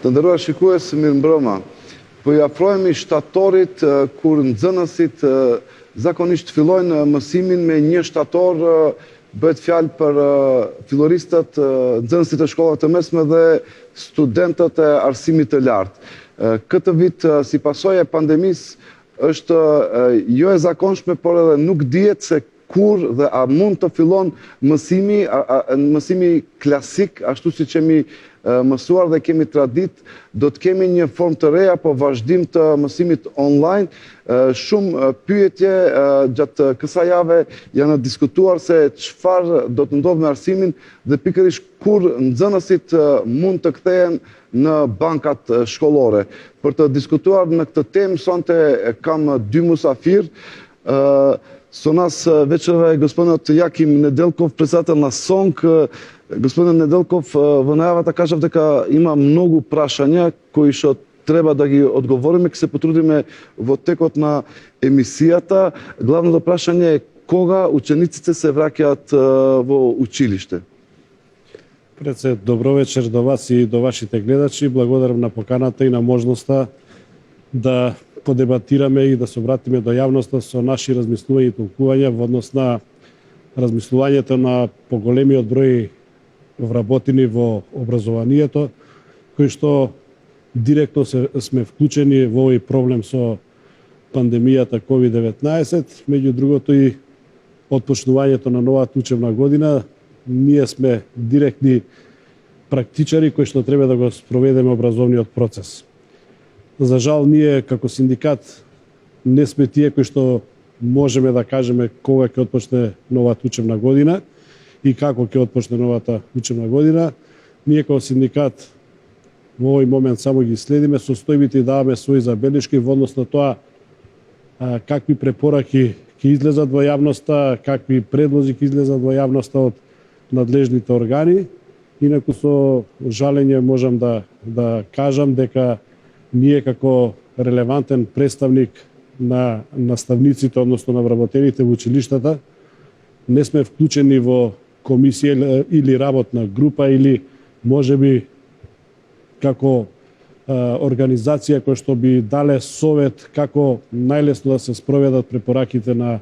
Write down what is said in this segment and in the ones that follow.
Të nderuar shikues, mirëmbrëma. Po i afrohemi shtatorit kur nxënësit zakonisht fillojnë mësimin me 1 shtator, bëhet fjalë për filloristët, nxënësit e shkollave të mesme dhe studentët e arsimit të lartë. Këtë vit, si pasojë e pandemisë, është jo e zakonshme, por edhe nuk dihet se kur dhe a mund të fillon mësimi klasik, ashtu si që kemi mësuar dhe kemi tradit, do të kemi një form të re apo vazhdim të mësimit online. Shumë pyetje gjatë kësaj jave janë diskutuar se çfarë do të ndodhë me arsimin dhe pikërisht kur nxënësit mund të kthehen në bankat shkollore. Për të diskutuar në këtë temë, sonte kam 2 musafir. Со нас вечера е господинот Јаким Неделков, председател на СОНК. Господин Неделков, во најавата кажав дека има многу прашања кои што треба да ги одговориме, ќе се потрудиме во текот на емисијата. Главното прашање е кога учениците се враќаат во училиште. Пред се, добро вечер до вас и до вашите гледачи. Благодарам на поканата и на можноста да подебатираме и да се обратиме до јавноста со наши размислувања и толкувања во однос на размислувањето на поголемиот број вработени во образованието, кои што директно сме вклучени во овој проблем со пандемијата COVID-19, меѓу другото и отпочнувањето на новата учебна година. Ние сме директни практичари кои што треба да го спроведеме образовниот процес. За жал, ние како синдикат не сме тие кои што можеме да кажеме кога ќе отпочне новата учебна година и како ќе отпочне новата учебна година. Ние како синдикат во овој момент само ги следиме состојбите и даваме своји забелешки во однос на тоа какви препораки ќе излезат во јавноста, какви предлози ќе излезат во јавноста од надлежните органи. Инаку со жалење можам да кажам дека ние како релевантен представник на наставниците, односно на вработените во училиштата, не сме вклучени во комисија или работна група или можеби како организација која што би дале совет како најлесно да се спроведат препораките на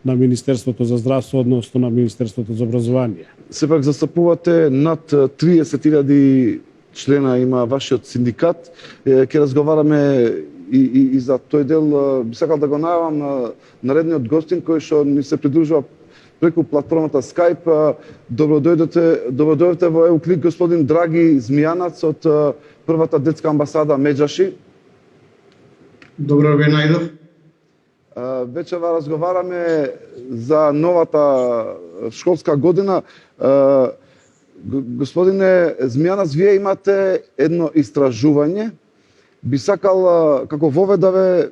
Министерството за здравство, односно на Министерството за образование. Сепак застапувате над 30.000 члена има вашиот синдикат. Ќе разговараме и за тој дел. Би сакал да го најавам наредниот гостин кој што ни се придружува преку платформата Skype. Добродојдете во Еуклик, господин Драги Змијанац од првата детска амбасада Меджаши. Добро ве најдов. Вечера разговараме за новата школска година. Господине Змијанац, вие имате едно истражување. Би сакал како воведаве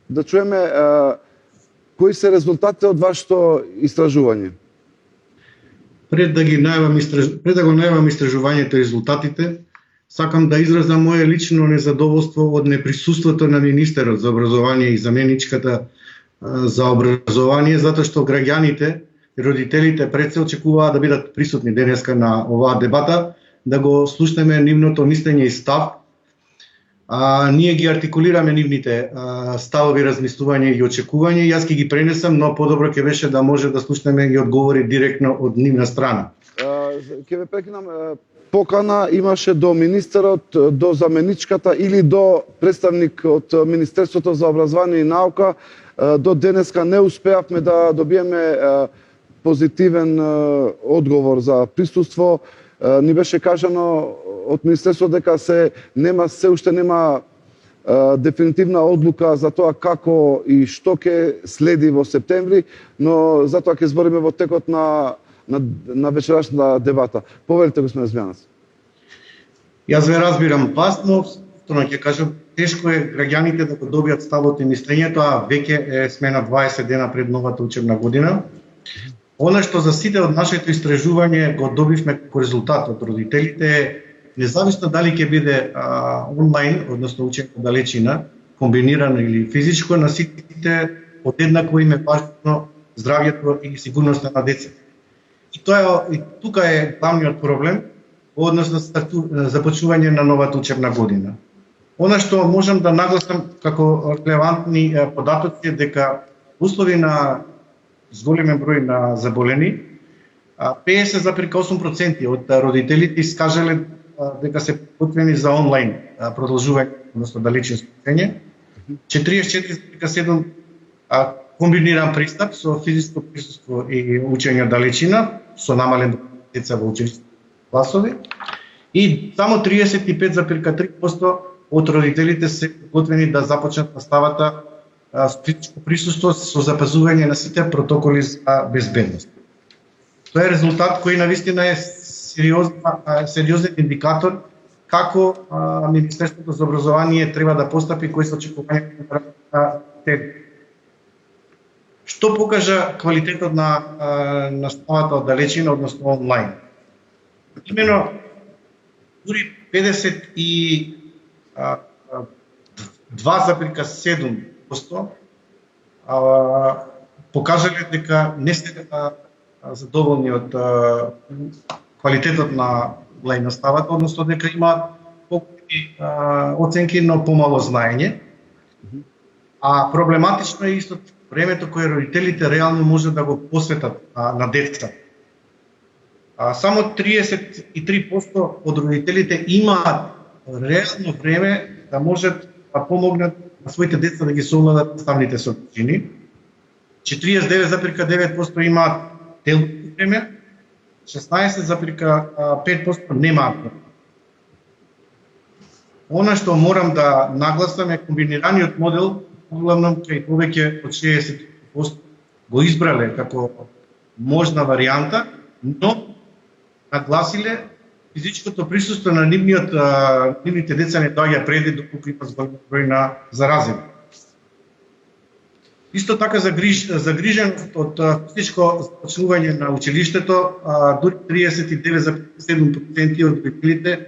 да чуеме кои се резултатите од вашето истражување. Пред да го најавам истражувањето и резултатите, сакам да изразам моје лично незадоволство од неприсуството на министерот за образование и заменичката за образование, затоа што граѓаните и родителите пред се очекуваат да бидат присутни денеска на оваа дебата, да го слушнеме нивното мислење и став. Ние ги артикулираме нивните ставови, размислувања и очекувања. Јас ќе ги пренесам, но подобро ќе беше да може да слушнеме и одговори директно од нивна страна. Ќе ве прекинам. Покана имаше до министерот, до заменичката или до представник од Министерството за образование и наука. До денеска не успеавме да добиеме позитивен одговор за присуство. Ни беше кажано од Министерството дека се уште нема дефинитивна одлука за тоа како и што ќе следи во септември, но затоа ќе збориме во текот на вечерашната дебата. Поверите, господин Змијанац. Јас ве разбирам пасно, тоа ќе кажам, тешко е граѓаните да го добијат ставот и мислењето, а веќе сме на 20 дена пред новата учебна година. Она што за сите од нашето истражување го добивме како резултат од родителите, независно дали ќе биде онлайн, односно учење од далечина, комбинирано или физичко, на сите одеднакво им е важно здравјето и сигурноста на децата. И тука е главниот проблем, односно започнување на новата учебна година. Она што можам да нагласам како релевантни податоци е дека услови на зголемен број на заболени, 50,8% од родителите искажале дека се подготвени за онлайн продолжување, односно далечно учење, 44,7% комбиниран пристап со физичко присуство и учење од далечина, со намален деца во училишни класови, и само 35,3% од родителите се подготвени да започнат наставата со физичко присуство со запазување на сите протоколи за безбедност. Тоа е резултат кој навистина е сериозен индикатор како Министерството за образование треба да постапи, кои се очекувањата на те. Што покажа квалитетот на наставата од далечина, односно онлайн? Имено, дури 52,7% покажале дека не сте задоволни од квалитетот на онлайн наставата, односно дека има поголеми оценки, но помало знаење. А проблематично е исто времето кое родителите реално може да го посветат на децата. Само 33% од родителите имаат реално време да можат да помогнат на своите деца да ги совладат наставните содржини. 49,9% имаат делно време, 16,5% немаат време. Она што морам да нагласам е комбинираниот модел, главно кај повеќе од 60% го избрале како можна варијанта, но нагласиле физичкото присуство на нивните деца не доаѓа преди доколку има зголем број на заразени. Исто така загриженост од физичко започнување на училиштето, дури 39,7% од родителите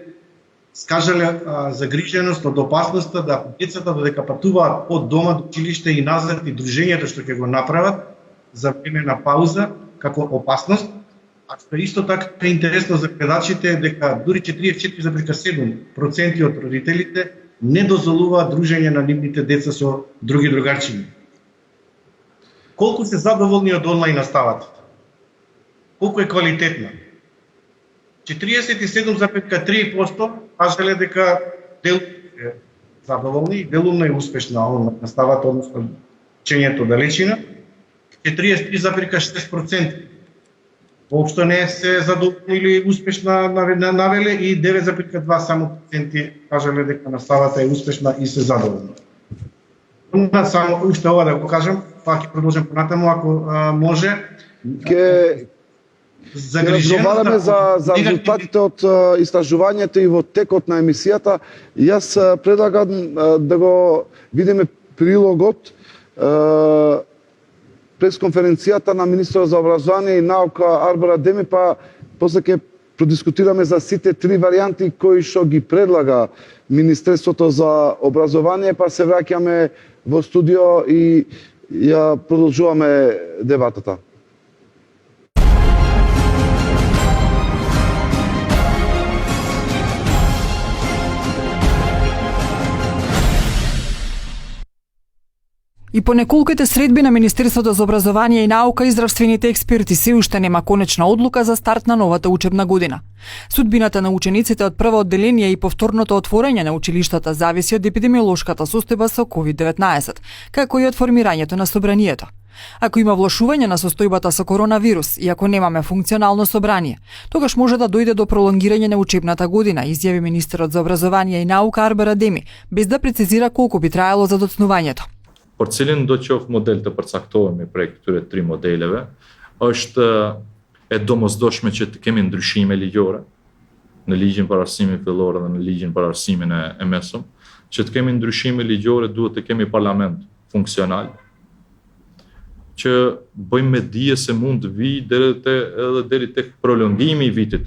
скажале загриженост од опасноста да децата додека патуваат од дома до училиште и назад и дружењето што ќе го направат за време на пауза како опасност. А што исто така е интересно за гледачите е дека дури 44,7% од родителите не дозволуваат дружење на нивните деца со други другарчиња. Колку се задоволни од онлайн наставата? Колку е квалитетна? 47,3% кажале дека дел е задоволни и делумно е успешна онлайн наставата, односно учењето далечина. 43,6% воопшто не се задоволни или успешна навеле и 9,2% само проценти кажале дека наставата е успешна и се задоволни. Само уште ова да го кажам, па ќе продолжам понатаму ако може. Ќе разговараме за резултатите од истражувањето и во текот на емисијата. Јас предлагам да го видиме прилогот пресконференцијата на министерот за образование и наука Арбер Адеми, па после ќе продискутираме за сите три варијанти кои што ги предлага Министерството за образование, па се враќаме во студио и ја продолжуваме дебатата. И по неколките средби на Министерството за образование и наука и здравствените експерти се уште нема конечна одлука за старт на новата учебна година. Судбината на учениците од прво одделение и повторното отворање на училиштата зависи од епидемиолошката состојба со COVID-19, како и од формирањето на собранието. Ако има влошување на состојбата со коронавирус и ако немаме функционално собрание, тогаш може да дојде до пролонгирање на учебната година, изјави министерот за образование и наука Арбер Адеми, без да прецизира колку би траело задоцнувањето. Por cilin do qoftë model të përcaktohemi prej këtyre tri modeleve, është e domosdoshme që të kemi ndryshime ligjore në ligjin paraqësimit fillor dhe në ligjin paraqësimin e mesëm, që të kemi ndryshime ligjore duhet të kemi parlament funksional, që bëjmë me dije se mund të vijë deri tek prolongimi i vitit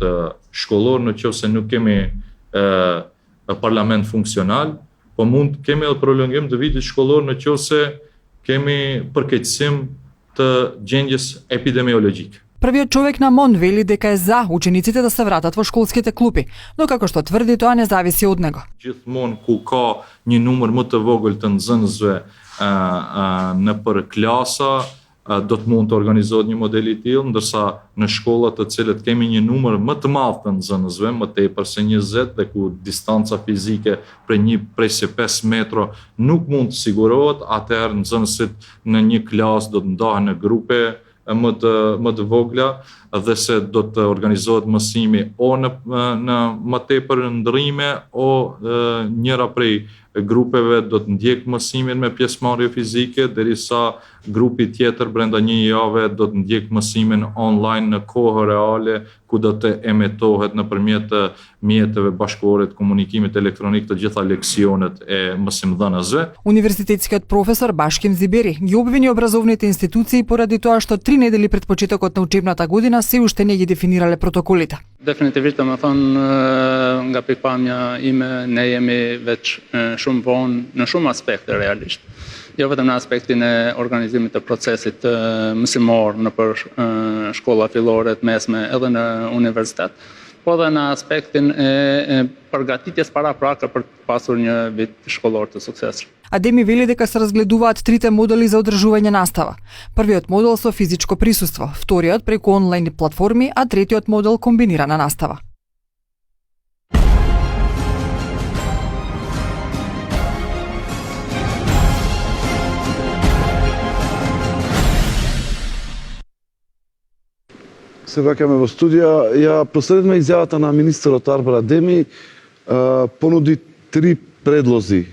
shkollor nëse nuk kemi parlament funksional. Po mund kemi edhe prolongim të vitit shkollor nëse kemi përkeqësim të gjendjes epidemiologjike. Првиот човек на МОН вели дека е за учениците да се вратат во школските клупи, но како што тврди, тоа не зависи од него. Gjithmonë ku ka një numër më të vogël të nxënësve në për klasa, do të mund të organizohet një model i tillë, ndërsa në shkollat të cilët kemi një numër më të madh të nxënësve, më tepër se 20, dhe ku distanca fizike prej se 5 metro nuk mund të sigurohet, atëherë nxënësit në një klasë do të ndahen në grupe më të vogla dhe se do të organizohet mësimi o në më tepër ndrrime o njëra prej grupeve do të ndjek mësimin me pjesëmarrje fizike, derisa grupi tjetër brenda një jave do të ndjek mësimin online në kohë reale, ku do të emetohet nëpërmjet mjeteve bashkëore të komunikimit elektronik të gjitha leksionet e mësimdhënësve. Универзитетскиот професор Башким Зибери ги обвини образовните институции поради тоа што 3 недели пред почетокот на учебната година се уште не ги дефинирале протоколите. Definitivisht më thonë nga pikpamja ime, ne jemi veç shumë vonë në shumë aspekte realisht. Jo vetëm në aspektin e organizimit të procesit mësimor në për shkolla fillore të mesme edhe në universitet, po dhe në aspektin e përgatitjes paraprake për të pasur një vit shkollor të suksesshëm. Адеми вели дека се разгледуваат трите модели за одржување настава. Првиот модел со физичко присуство, вториот преку онлайн платформи, а третиот модел комбинирана настава. Се враќаме во студија. Ја проследивме изјавата на министерот Арбар Адеми, понуди 3 предлози.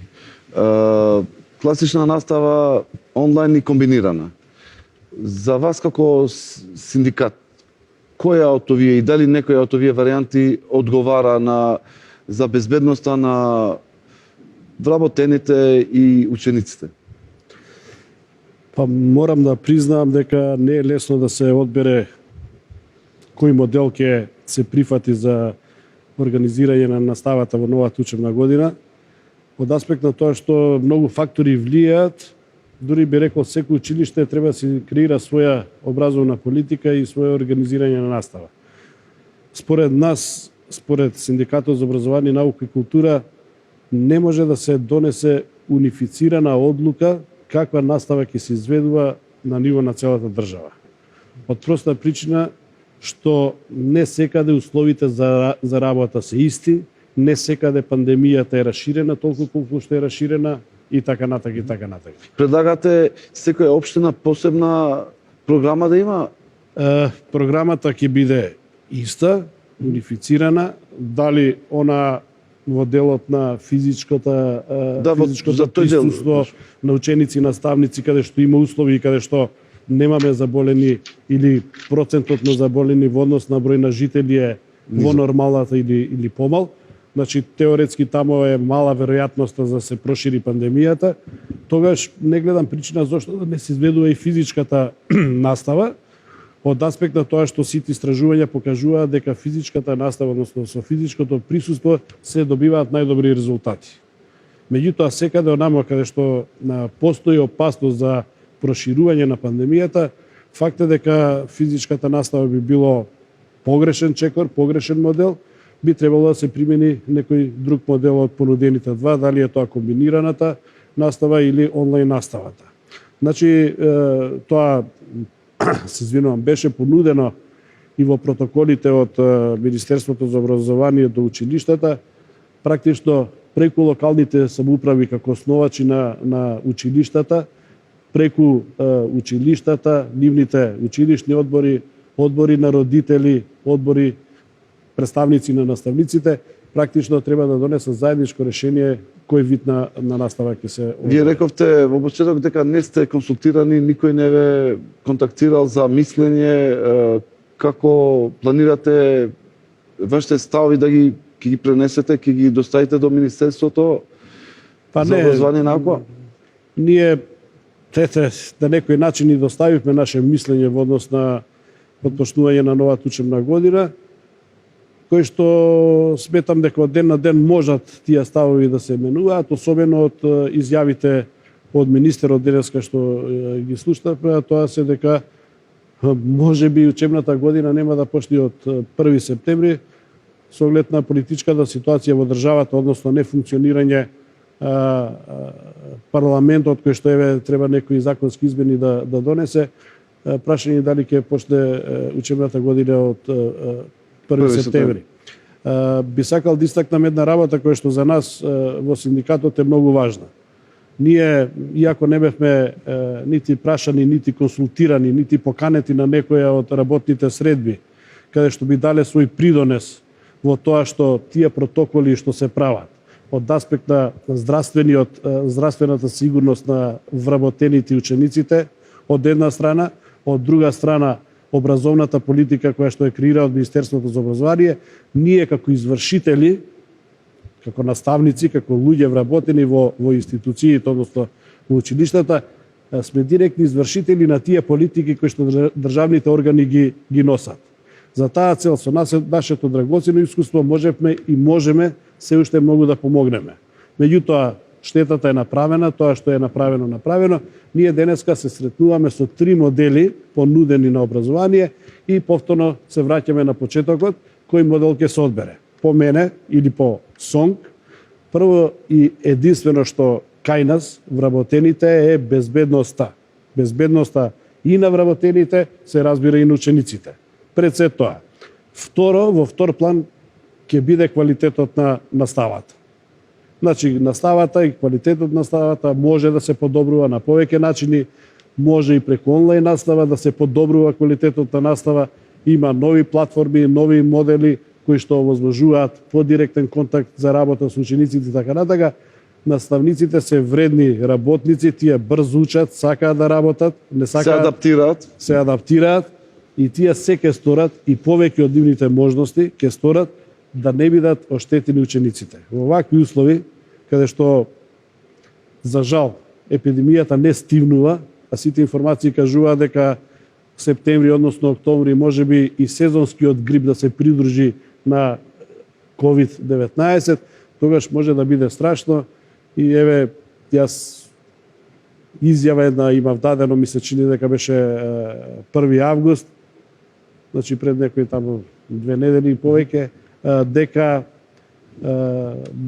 Класична настава, онлайн и комбинирана. За вас како синдикат, која од овие и дали некоја од овие варијанти одговара за безбедноста на вработените и учениците? Па морам да признаам дека не е лесно да се одбере кој модел ќе се прифати за организирање на наставата во новата учебна година. Од аспект на тоа што многу фактори влијаат, дури би рекол секој училиште треба да си креира своја образовна политика и своја организирање на настава. Според нас, според Синдикатот за образование, наука и култура, не може да се донесе унифицирана одлука каква настава ќе се изведува на ниво на целата држава. Од проста причина што не секаде условите за работа се исти, не секаде пандемијата е расширена толку колку што е расширена и така натаму и така натаму. Предлагате секоја општина посебна програма да има? Програмата ќе биде иста, унифицирана, дали она во делот на физичкото присуство на ученици и наставници, каде што има услови и каде што немаме заболени или процентот на заболени во однос на број на жители е во нормалната или помал. Значи, теоретски тамо е мала веројатноста за да се прошири пандемијата. Тогаш не гледам причина зошто да не се изведува и физичката настава, од аспект на тоа што сите истражувања покажуваат дека физичката настава, односно со физичкото присуство, се добиваат најдобри резултати. Меѓутоа, секаде онамо каде што постои опасност за проширување на пандемијата, факт е дека физичката настава би било погрешен чекор, погрешен модел, би требало да се примени некој друг модел од понудените два, дали е тоа комбинираната настава или онлайн наставата. Значи, тоа, се извинувам, беше понудено и во протоколите од Министерството за образование до училиштата, практично преку локалните самоуправи како основачи на училиштата, преку училиштата, нивните училишни одбори, одбори на родители, одбори представници на наставниците, практично треба да донесат заедничко решение кој вид на настава ќе се одбори. Вие рековте во почеток дека не сте консултирани, никој не ве контактирал за мислење, како планирате вашите ставови да ги пренесете, ќе ги доставите до Министерството за образование и наука? Ние на некој начин и доставивме наше мислење во однос на потпочнување на новата учебна година, кој што сметам дека од ден на ден можат тие ставови да се менуваат, особено од изјавите од министерот денеска што ги слушнавме, тоа се дека Може би учебната година нема да почне од 1 септември со оглед на политичката ситуација во државата, односно нефункционирање парламентот кој што треба некои законски измени да донесе. Прашање дали ќе почне учебната година од 1 септември. Би сакал да истакнам една работа која што за нас во синдикатот е многу важна. Ние, иако не бевме нити прашани, нити консултирани, нити поканети на некоја од работните средби, каде што би дале свој придонес во тоа што тие протоколи што се прават од аспект на здравствената сигурност на вработените учениците, од една страна, од друга страна образовната политика која што е креира од Министерството за образование, ние како извршители, како наставници, како луѓе вработени во институциите, односно во училиштата, сме директни извршители на тие политики кои што државните органи ги носат. За таа цел со нашето драгоцено искуство можевме и можеме се уште многу да помогнеме. Меѓутоа, штетата е направена, тоа што е направено. Ние денеска се сретнуваме со 3 модели понудени на образование и повторно се враќаме на почетокот, кој модел ќе се одбере. По мене или по СОНГ, прво и единствено што кај нас вработените е безбедноста. Безбедноста и на вработените, се разбира и на учениците. Пред се тоа. Во втор план ќе биде квалитетот на наставата. Значи, наставата и квалитетот на наставата може да се подобрува на повеќе начини, може и преку онлайн настава да се подобрува квалитетот на настава, има нови платформи, нови модели кои што овозможуваат подиректен контакт за работа со учениците и така натака. Наставниците се вредни работници, тие брзо учат, сакаат да работат, не сакаат, се адаптираат и тие се ќе сторат и повеќе од нивните можности ќе сторат да не бидат оштетени учениците. Во вакви услови, каде што за жал епидемијата не стивнува, а сите информации кажуваат дека септември, односно октомври, можеби и сезонскиот грип да се придружи на COVID-19, тогаш може да биде страшно. И јас изјава една имав дадено, ми се чини дека беше 1 август, значи пред некои таму 2 недели и повеќе, дека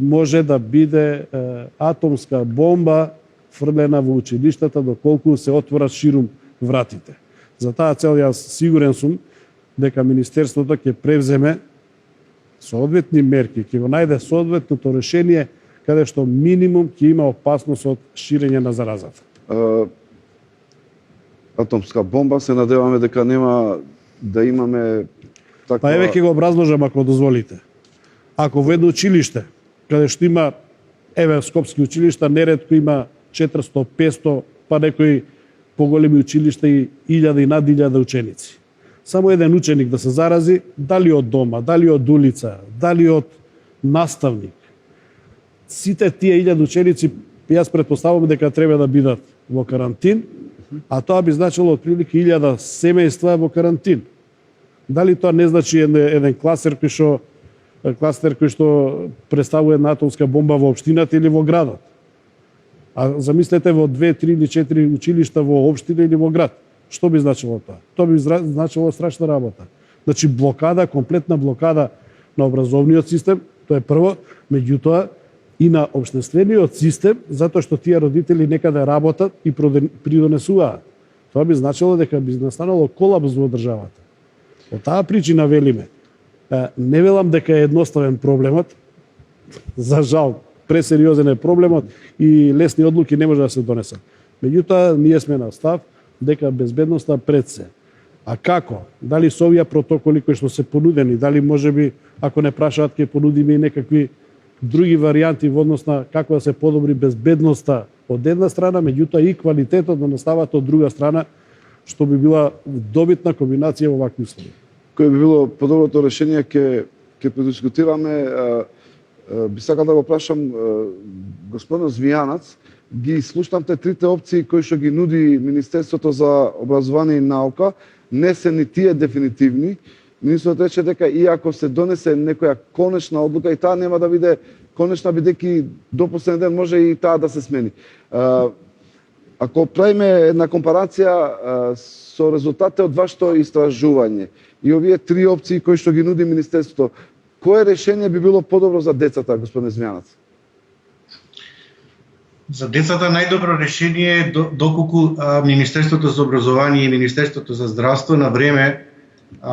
може да биде атомска бомба фрлена во училиштата доколку се отворат ширум вратите. За таа цел јас сигурен сум дека Министерството ќе превземе соодветни мерки, ќе го најде соодветното решение каде што минимум ќе има опасност од ширење на заразата. Атомска бомба, се надеваме дека нема да имаме таква... Па еве ќе го образложам ако дозволите. Ако во едно училиште, каде што има, скопски училишта, неретко има 400, 500, па некои поголеми училишта и 1000 и над 1000 ученици. Само еден ученик да се зарази, дали од дома, дали од улица, дали од наставник. Сите тие 1000 ученици, јас претпоставувам дека треба да бидат во карантин, а тоа би значило отприлика 1000 семејства во карантин. Дали тоа не значи еден кластер кој што представува една атомска бомба во општината или во градот? А замислете во 2, 3 или 4 училишта во општина или во град. Што би значило тоа? Тоа би значило страшна работа. Значи блокада, комплетна блокада на образовниот систем, тоа е прво, меѓутоа и на општествениот систем, затоа што тие родители некаде работат и придонесуваат. Тоа би значило дека би настанало колапс во државата. Од таа причина велиме, не велам дека е едноставен проблемот, за жал, пресериозен е проблемот и лесни одлуки не може да се донесат. Меѓутоа, ние сме на став дека безбедноста пред се. А како? Дали со овие протоколи кои што се понудени, дали можеби, ако не прашаат, ќе понудиме и некакви други варијанти во однос на како да се подобри безбедноста од една страна, меѓутоа и квалитетот на наставата од друга страна, што би била добитна комбинација во вакви услови. Кој би било подоброто решение, ќе предискутираме. Би сакал да го прашам господин Звијанац, ги слушнавте трите опции кои што ги нуди Министерството за образование и наука, не се ни тие дефинитивни. Министерството рече дека иако се донесе некоја конечна одлука, и таа нема да биде конечна, бидејќи до последен ден може и таа да се смени. Ако правиме една компарација со резултатите од вашето истражување и овие три опции кои што ги нуди Министерството, кое решение би било подобро за децата, господин Змјанац? За децата најдобро решение е доколку Министерството за образование и Министерството за здравство на време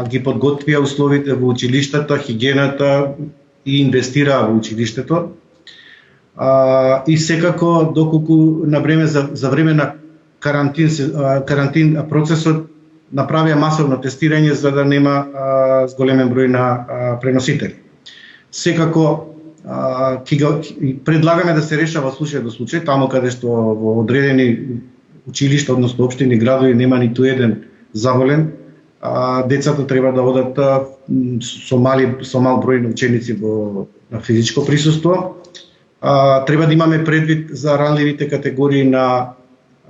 ги подготвија условите во училиштата, хигиената и инвестираа во училиштето. И секако доколку на време за време на карантин процесот направија масовно тестирање за да нема зголемен број на преносители. Секако предлагаме да се решава случај до случај, таму каде што во одредени училишта, односно општини, градови нема ниту еден заболен, децата треба да одат со мал број на ученици на физичко присуство. Треба да имаме предвид за ранливите категории на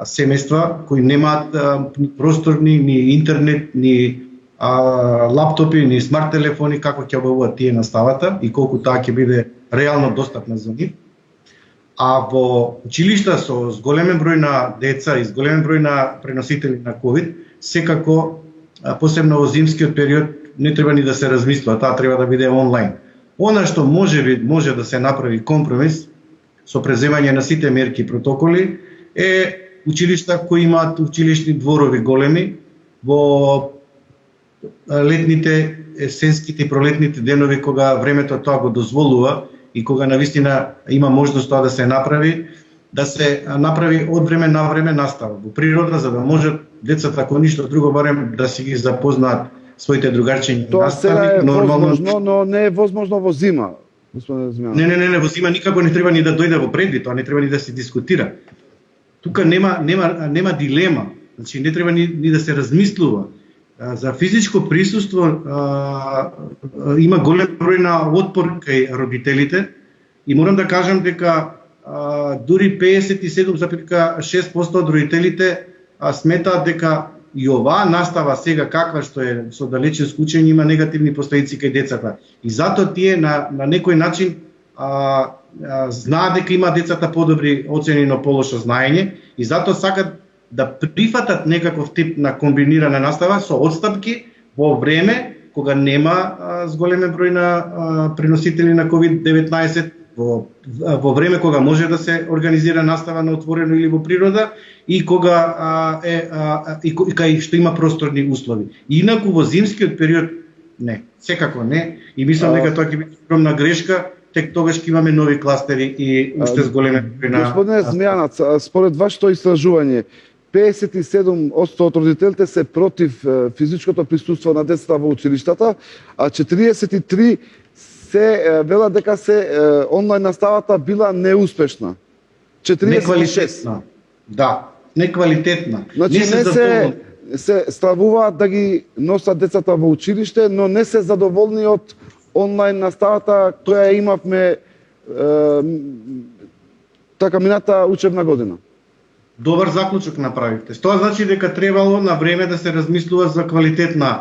семејства кои немаат ни просторни, ни интернет, ни лаптопи, ни смарт телефони, како ќе обавуваат тие наставата и колку таа ќе биде реално достапна за нив. А во училишта со зголемен број на деца и зголемен број на преносители на COVID, секако, посебно во зимскиот период, не треба ни да се размислува, таа треба да биде онлайн. Она што може да се направи компромис со преземање на сите мерки и протоколи е училишта кои имаат училишни дворови големи во летните, есенските и пролетните денови кога времето тоа го дозволува и кога навистина има можност тоа да се направи од време на време настава во природа, за да можат децата ако ништо друго барем да си ги запознаат своите другарчиња. Тоа сега е возможно, но не е возможно во зима, господин Змјанац. Не, во зима никако не треба ни да дојде во предвид, тоа не треба ни да се дискутира. Тука нема дилема, значи не треба ни да се размислува. За физичко присуство има голем број на отпор кај родителите и морам да кажам дека дури 57,6% од родителите сметаат дека и оваа настава сега каква што е со далечинско учење има негативни последици кај децата. И затоа тие на некој начин знаат дека има децата подобри оцени, но полошо знаење и затоа сакат да прифатат некаков тип на комбинирана настава со отстапки во време кога нема зголемен број на преносители на COVID-19, во време кога може да се организира настава на отворено или во природа и кога кај што има просторни услови. Инаку во зимскиот период не, секако не и мислам дека тоа ќе биде огромна грешка, тек тогаш ќе имаме нови кластери и уште зголемен број на... Господине Змјанац, според вашето истражување, 57% од родителите се против физичкото присуство на децата во училиштата, а 43% се велат дека онлайн наставата била неуспешна. 46%. Неквалитетна. Да, неквалитетна. Значи не се стравуваат да ги носат децата во училиште, но не се задоволни од онлайн наставата која имавме така мината учебна година. Добар заклучок направивте. Тоа значи дека требало на време да се размислува за квалитетна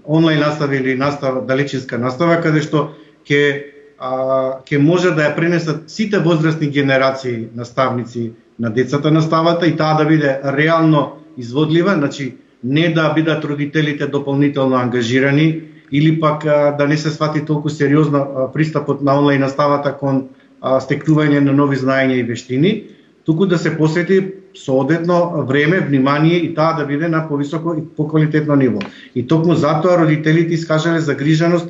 онлайн настава или далечинска настава, каде што ќе може да ја пренесат сите возрастни генерации наставници на децата наставата и таа да биде реално изводлива, значи не да бидат родителите дополнително ангажирани или пак да не се свати толку сериозно пристапот на онлайн наставата кон стекнување на нови знаења и вештини, туку да се посвети соодветно време, внимание и таа да биде на повисоко и поквалитетно ниво. И токму затоа родителите искажале загриженост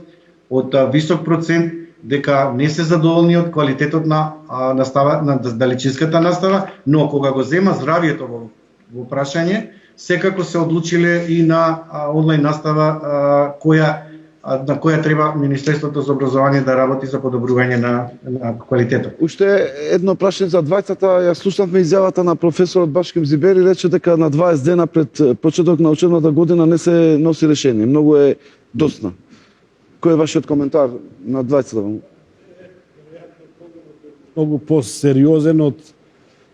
од висок процент дека не се задоволни од квалитетот на настава, на далечинската настава, но кога го зема здравието во прашање, секако се одлучиле и на онлайн настава на која треба Министерството за образование да работи за подобрување на квалитетот. Уште едно прашање за двајцата. Ја слушнавме изјавата на професорот Башким Зибери, рече дека на 20 дена пред почеток на учебната година не се носи решение. Многу е досна. Кој е вашиот коментар на двајцата? Многу посериозен од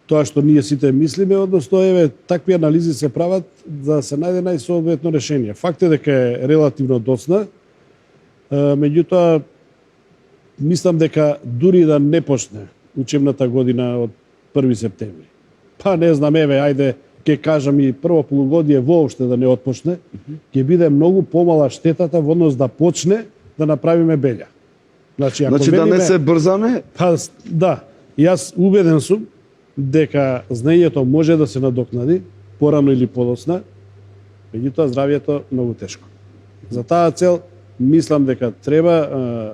тоа што ние сите мислиме, односно такви анализи се прават да се најде најсоодветно решение. Факт е дека е релативно досна, меѓутоа мислам дека дури да не почне учебната година од 1 септември, па не знам, еве, ајде, ќе кажам и прво полугодие воопште да не отпочне, ќе биде многу помала штетата во однос да почне да направиме белја. Значи, ако Значи да не се брзаме, Па, да, јас убеден сум дека знаењето може да се надокнади, порано или подоцна, меѓутоа здравјето многу тешко. За таа цел, мислам дека треба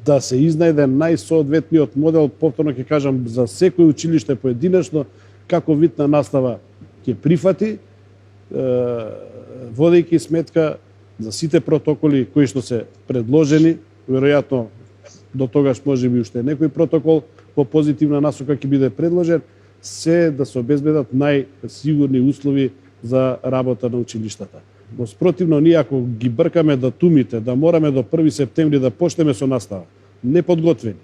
да се изнајде најсоодветниот модел, повторно ќе кажам, за секој училиште поединечно, како вид на настава ќе прифати, водејќи сметка за сите протоколи кои што се предложени, веројатно до тогаш може би уште некој протокол по позитивна насока ќе биде предложен, се да се обезбедат најсигурни услови за работа на училиштата. Во спротивно, ние ако ги бркаме датумите, да мораме до 1 септември да почнеме со настава, неподготвени,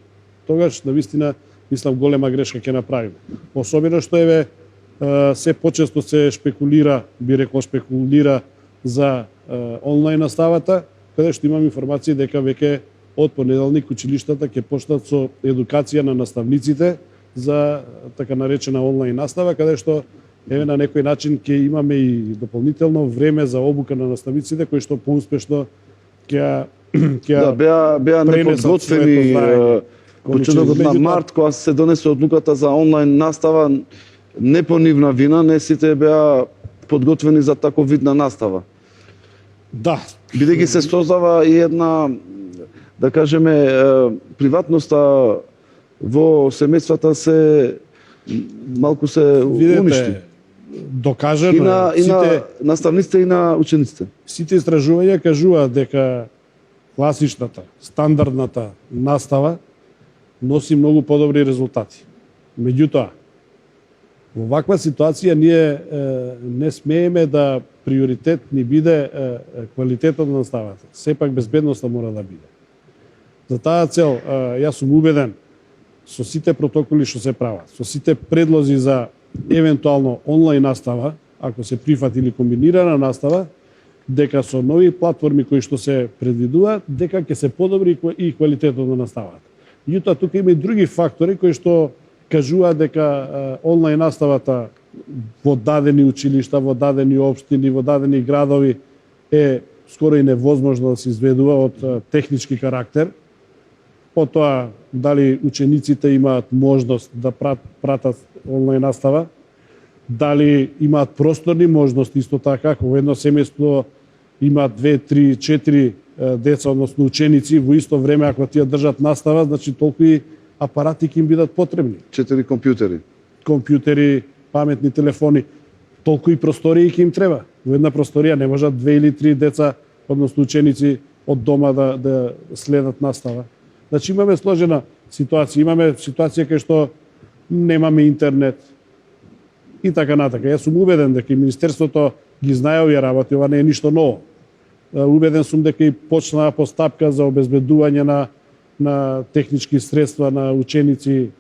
тогаш навистина мислам голема грешка ќе направиме. Особено што еве се почесто се шпекулира, би рекол шпекулира за онлайн наставата, каде што имам информации дека веќе од понеделник училиштата ќе почнат со едукација на наставниците за така наречена онлайн настава, каде што еве на некој начин ќе имаме и дополнително време за обука на наставниците кои што поуспешно ќе да, беа неподготвени почетокот на март, кога се донесе одлуката за онлайн настава, не по нивна вина, не сите беа подготвени за таков вид на настава. Да. Бидејќи се создава и една, да кажеме, приватноста во семејствата се малку се уништи. Докажено и на наставниците и на учениците. Сите истражувања кажуваат дека класичната, стандардната настава носи многу подобри резултати. Меѓутоа, во ваква ситуација ние не смееме да приоритет ни биде квалитетот на наставата. Сепак безбедноста мора да биде. За таа цел, јас сум убеден со сите протоколи што се прават, со сите предлози за евентуално онлайн настава, ако се прифати или комбинирана настава, дека со нови платформи кои што се предвидуваат, дека ќе се подобри и квалитетот на наставата. Меѓутоа, тука има и други фактори кои што кажуваат дека онлайн наставата во дадени училишта, во дадени општини, во дадени градови е скоро и невозможно да се изведува од технички карактер. Потоа, дали учениците имаат можност да пратат онлайн настава, дали имаат просторни можности, исто така, ако во едно семејство имаат 2, 3, 4 деца, односно ученици, во исто време, ако тие држат настава, значи толку и апарати ќе им бидат потребни. 4 компјутери. Компјутери, паметни телефони, толку и простории ќе им треба. Во една просторија не можат 2 или 3 деца, односно ученици, од дома да следат настава. Значи имаме сложена ситуација, имаме ситуација кај што немаме интернет и така натака. Јас сум убеден дека и Министерството ги знае овие работи, ова не е ништо ново. Убеден сум дека и почнаа постапка за обезбедување на технички средства на ученици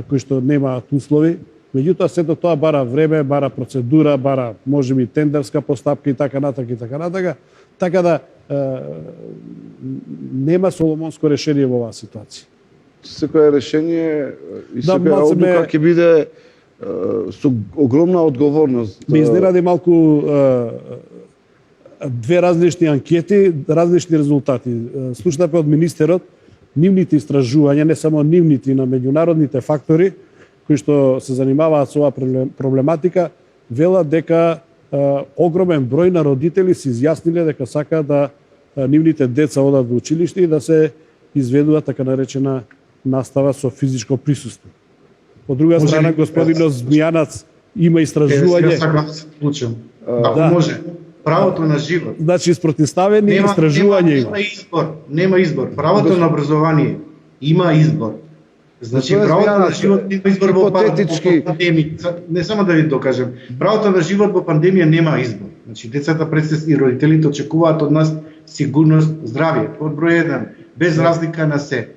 кои што немаат услови. Меѓутоа, сето тоа бара време, бара процедура, бара можеби тендерска постапка и така натака и така натака. Така да нема соломонско решение во оваа ситуација. Секое решение и Да, секоја одлука ќе биде со огромна одговорност. Ме изненади малку две различни анкети, различни резултати. Слушнавме од министерот нивните истражувања, не само нивните, на меѓународните фактори кои што се занимаваат со оваа проблематика, велат дека огромен број на родители се изјасниле дека сакаат да нивните деца одат во училиште и да се изведува така наречена настава со физичко присуство. Од друга страна, господинот Змијанац има истражување. Јас сакам да се вклучам. Ако може, правото на живот. Значи, спротивставени истражување има. Нема избор. Правото на образование има избор. Значи, правото на живот нема избор во пандемија. Не само да ви докажем. Правото на живот во пандемија нема избор. Значи, децата пред и родителите очекуваат од нас сигурност, здравје, од број 1, без разлика на се.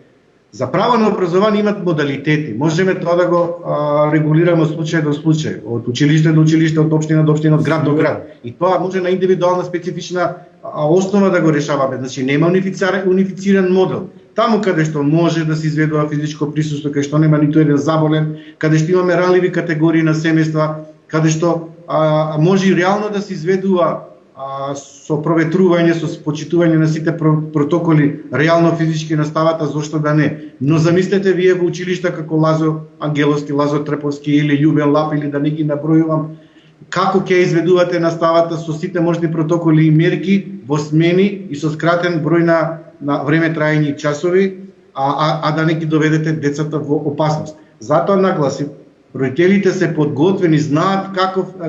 За право на образование имат модалитети. Можеме тоа да го регулираме од случај до случај, од училиште до училиште, од општина до општина, од град до град. И тоа може на индивидуална специфична основа да го решаваме. Значи нема унифициран модел. таму каде што може да се изведува физичко присуство, каде што нема ниту еден заболен, каде што имаме ранливи категории на семејства, каде што може и реално да се изведува со проветрување, со почитување на сите протоколи, реално физички наставата, зошто да не. Но замислете вие во училишта како Лазо Ангеловски, Лазо Треповски или Љубен Лап, или да не ги набројувам, како ќе изведувате наставата со сите можни протоколи и мерки во смени и со скратен број на време траење и часови, а да не ги доведете децата во опасност. Затоа нагласив, родителите се подготвени, знаат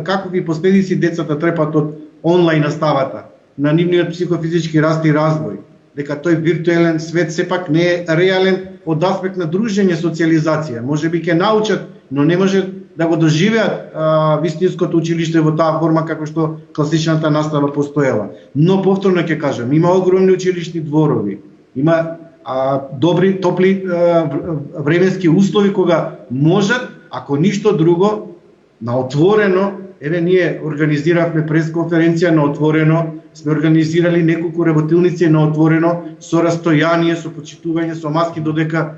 какви последици децата трпат од онлайн наставата, на нивниот психофизички раст и развој, дека тој виртуелен свет сепак не е реален од аспект на дружење, социализација. Може би ќе научат, но не може да го доживеат вистинското училиште во таа форма како што класичната настава постоела. Но повторно ќе кажам, има огромни училишни дворови, има добри, топли временски услови кога можат, ако ништо друго, на отворено. Еве ние организиравме пресконференција на отворено, сме организирали неколку работилници на отворено, со растојание, со почитување, со маски, додека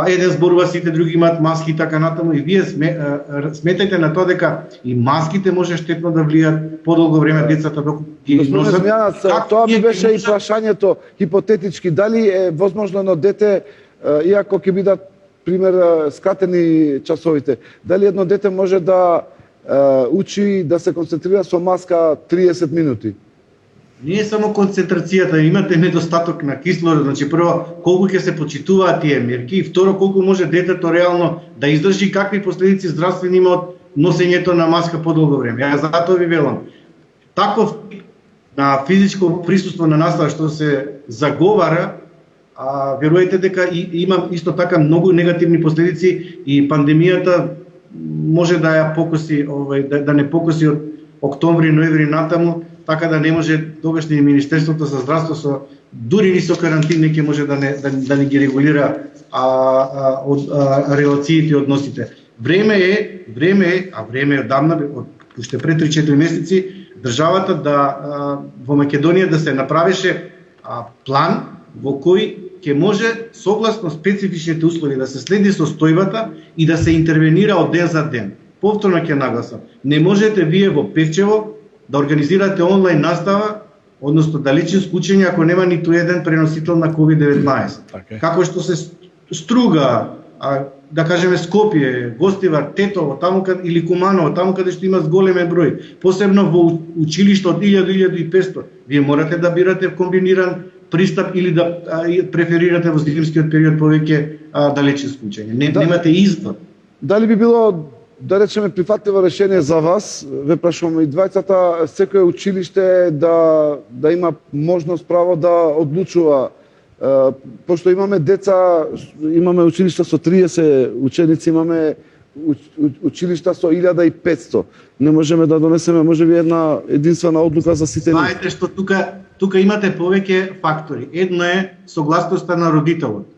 еден зборува, сите други имаат маски и така натаму. И вие сметајте на тоа дека и маските може штетно да влијат подолго време децата докато ги носат. Тоа би беше и прашањето хипотетички, дали е возможно едно дете, иако ќе бидат пример скратени часовите, дали едно дете може да учи да се концентрира со маска 30 минути? Не е само концентрацијата, имате недостаток на кислород, значи прво колку ќе се почитуваат тие мерки и второ колку може детето реално да издржи, какви последици здравствени има од носењето на маска подолго време. Ја затоа ви велам, таков на физичко присуство на настава што се заговара, верувајте дека има исто така многу негативни последици и пандемијата може да ја покоси, да не покоси од октомври, ноември натаму, така да не може тогашни Министерството за здравство дури и со карантин не ќе може да не ги регулира релациите и односите. Време е одамна, уште пред 3-4 месеци, државата во Македонија да се направеше план во кој ќе може согласно специфичните услови да се следи состојбата и да се интервенира од ден за ден. Повторно ќе нагласам, не можете вие во Певчево да организирате онлайн настава, односно далечинско учење ако нема ниту еден преносител на COVID-19. Како што се Струга, да кажеме Скопје, Гостивар, Тетово, таму или Куманово, таму каде што има зголемен број, посебно во училиште од 1000-1500, вие морате да бирате комбиниран пристап или да преферирате во зимскиот период повеќе далечинско учење. Немате избор. Дали би било, да речеме, прифатливо решение за вас, ве прашуваме и двајцата, секое училиште да има можност, право да одлучува, пошто имаме деца, имаме училишта со 30 ученици, имаме училишта со 1500. Не можеме да донесеме можеби една единствена одлука за сите. Знаете што тука имате повеќе фактори. Едно е согласноста на родителот.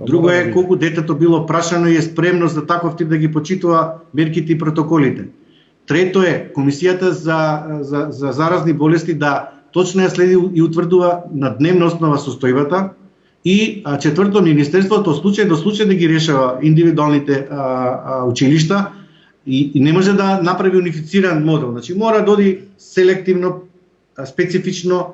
Друго е колку детето било прашано и е спремно за таков тип да ги почитува мерките и протоколите. Трето е комисијата за заразни болести да точно ја следи и утврдува на дневна основа состојбата. И четврто, Министерството од случај до случај да ги решава индивидуалните училишта и не може да направи унифициран модел. Значи мора да оди селективно, специфично,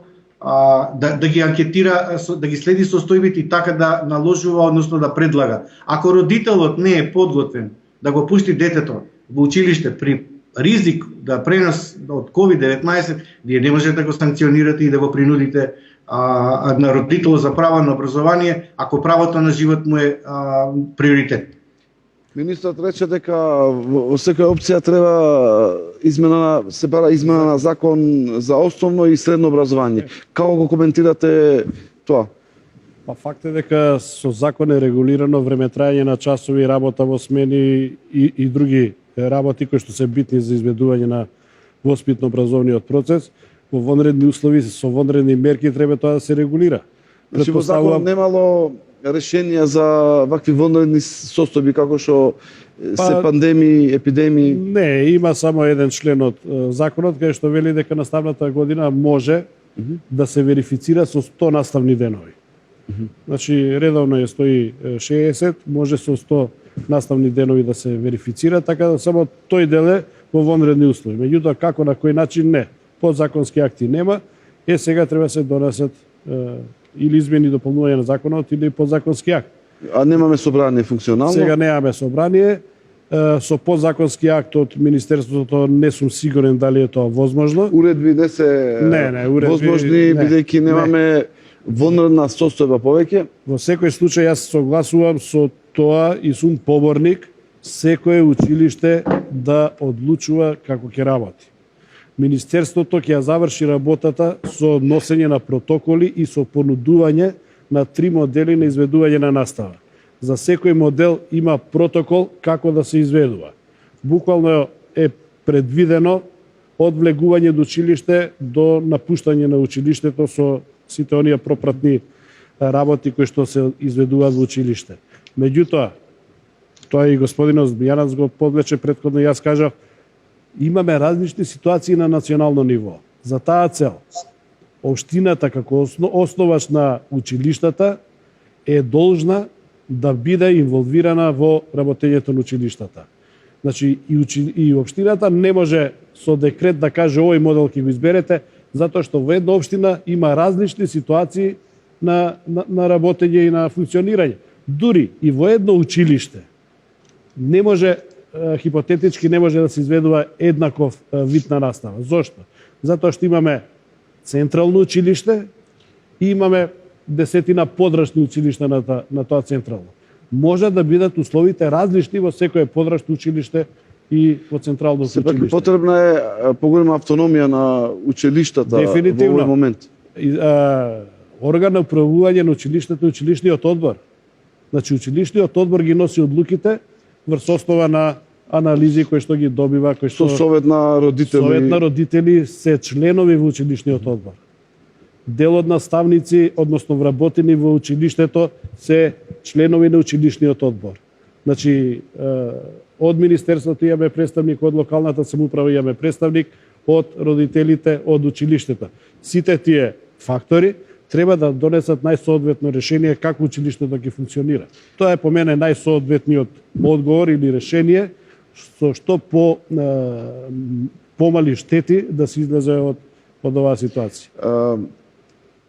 да ги анкетира, да ги следи состојбите и така да наложува, односно да предлага. Ако родителот не е подготвен да го пушти детето во училиште при ризик да пренос од COVID-19, вие не можете да го санкционирате и да го принудите на родител за право на образование, ако правото на живот му е приоритет. Министрот рече дека во секоја опција треба измена на закон за основно и средно образование. Како го коментирате тоа? Па факт е дека со закон е регулирано времетраење на часови, работа во смени и други работи кои што се битни за изведување на воспитно-образовниот процес. Во вонредни услови, со вонредни мерки треба тоа да се регулира. Значи во закон немало решенија за вакви вонредни состојби како што се пандемии, епидемии? Не, има само еден член од законот кај што вели дека наставната година може да се верифицира со 100 наставни денови. Значи редовно е стои 60, може со 100 наставни денови да се верифицира, така да само тој дел е во вонредни услови. Меѓутоа како, на кој начин не. Подзаконски акти нема, сега треба се донесат или измени и дополнување на законот или подзаконски акт. А немаме собрание функционално? Сега немаме собрание. Со подзаконски акт од Министерството не сум сигурен дали е тоа возможно. Уредби не се уредби, возможни, бидејќи немаме вонредна состојба повеќе. Во секој случај јас согласувам со тоа и сум поборник секое училиште да одлучува како ќе работи. Министерството ќе ја заврши работата со носење на протоколи и со понудување на 3 модели на изведување на настава. За секој модел има протокол како да се изведува. Буквално е предвидено од влегување до училиште до напуштање на училиштето со сите оние пропратни работи кои што се изведуваат во училиште. Меѓутоа, тоа и господинот Збијанац го подлече претходно, јас кажав, имаме различни ситуации на национално ниво. За таа цел, општината како основаш на училиштата е должна да биде инволвирана во работењето на училиштата. Значи и општината не може со декрет да каже овој модел ќе го изберете, затоа што во една општина има различни ситуации на работење и на функционирање. Дури и во едно училиште не може, хипотетички не може да се изведува еднаков вид на настава. Зошто? Затоа што имаме централно училиште и имаме десетина подрачни училишта на тоа централно. Може да бидат условите различни во секое подрачно училиште и во централно училиште. Сепак потребна е поголема автономија на училиштата во овој момент. Орган на управување на училиштето е училишниот одбор. Значи училишниот одбор ги носи одлуките врз основа на анализи кои што ги добива, кои што совет на родители. Совет на родители се членови во училишниот одбор. Дел од наставници, односно вработени во училиштето, се членови на училишниот одбор. Значи, од Министерството имаме представник, од локалната самоуправа имаме представник, од родителите, од училиштето. Сите тие фактори треба да донесат најсоодветно решение како училиштето ќе функционира. Тоа е по мене најсоодветниот одговор или решение, со што помали штети да се излезе од оваа ситуација.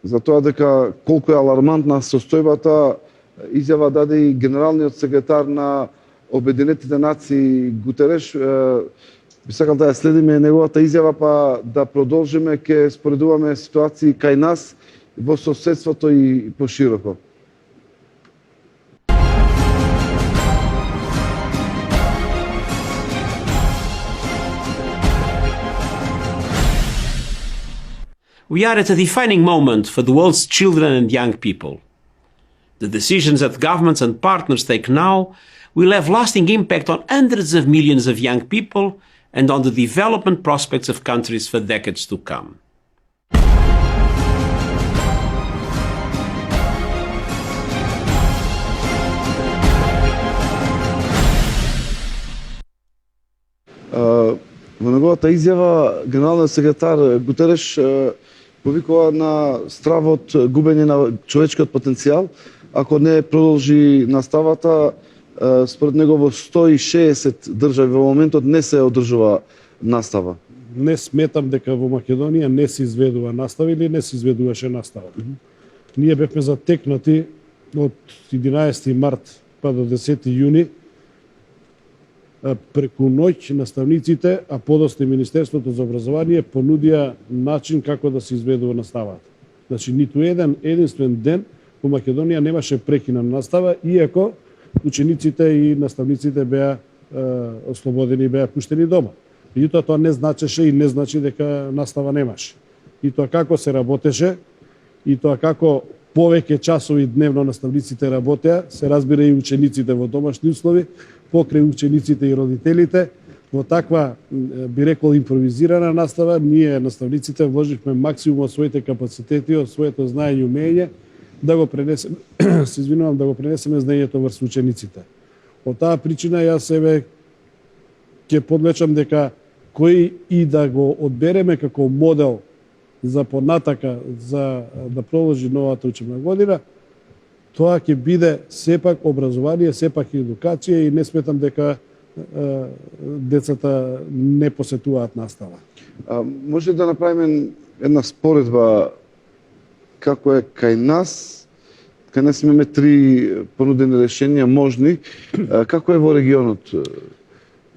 За тоа дека колку е алармантна состојбата, изјава даде и генералниот секретар на Обединетите нации Гутереш. Би сакал да ја следиме неговата изјава, па да продолжиме, ќе споредуваме ситуации кај нас во соседството и пошироко. We are at a defining moment for the world's children and young people. The decisions that governments and partners take now will have lasting impact on hundreds of millions of young people and on the development prospects of countries for decades to come. Во неговата изјава генералниот секретар Гутереш повикува на стравот губење на човечкиот потенцијал. Ако не продолжи наставата, според него во 160 држави во моментот не се одржува настава. Не сметам дека во Македонија не се изведува настава или не се изведуваше настава. Ние бевме затекнати од 11 март па до 10 јуни преку ноќ наставниците, а подоцна Министерството за образование понудија начин како да се изведува наставата. Значи ниту единствен ден во Македонија немаше прекина настава, иако учениците и наставниците беа ослободени и беа пуштени дома. Меѓутоа тоа не значеше и не значи дека настава немаше. И тоа како се работеше, и тоа како повеќе часови дневно наставниците работеа, се разбира и учениците во домашни услови, покрај учениците и родителите, во таква, би рекол, импровизирана настава, ние наставниците вложивме максимум од своите капацитети, од своето знаење и умење, да го пренесеме, да го пренесеме знаењето врз учениците. Од таа причина јас себе ќе подлечам дека кој и да го одбереме како модел за понатака, за да продолжи новата учебна година, тоа ќе биде сепак образование, сепак едукација и не сметам дека децата не посетуваат настава. Може да направиме една споредба како е кај нас. Кај нас имаме 3 понудени решенија можни. Како е во регионот?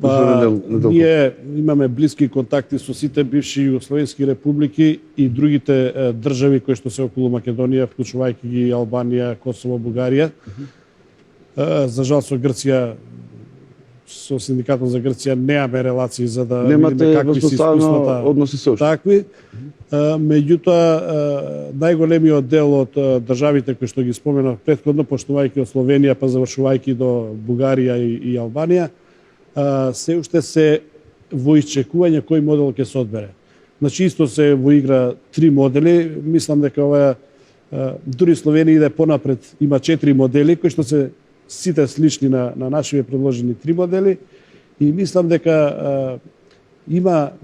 Ние имаме блиски контакти со сите бивши југословенски републики и другите држави кои што се околу Македонија, вклучувајќи ги Албанија, Косово, Бугарија. За жал со Грција, со Синдикатот за Грција немаме релации за да видиме какви се искуствата односи со такви. Меѓутоа, најголемиот дел од државите кои што ги споменав претходно, почнувајќи од Словенија па завршувајќи до Бугарија и Албанија, се уште се во исчекување кој модел ќе се одбере. Значи исто се во игра 3 модели, мислам дека ова дури Словенија иде понапред, има 4 модели кои што се сите слични на нашиве предложени 3 модели и мислам дека има